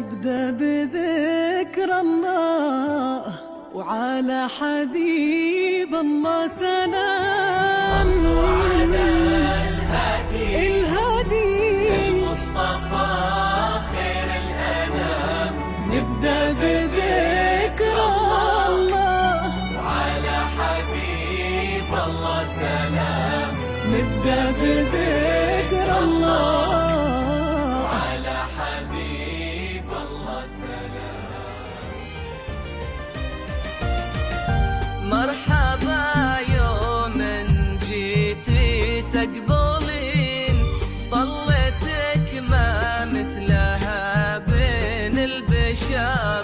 نبدأ بذكر الله وعلى حبيب الله سلام. صلوا على الهادي المصطفى خير الأنام. نبدأ بذكر الله وعلى حبيب الله سلام. نبدأ بذكر الله وعلى حبيب الله سلام. مرحبا يوم جيتي تقبلين، طلتك ما مثلها بين البشر.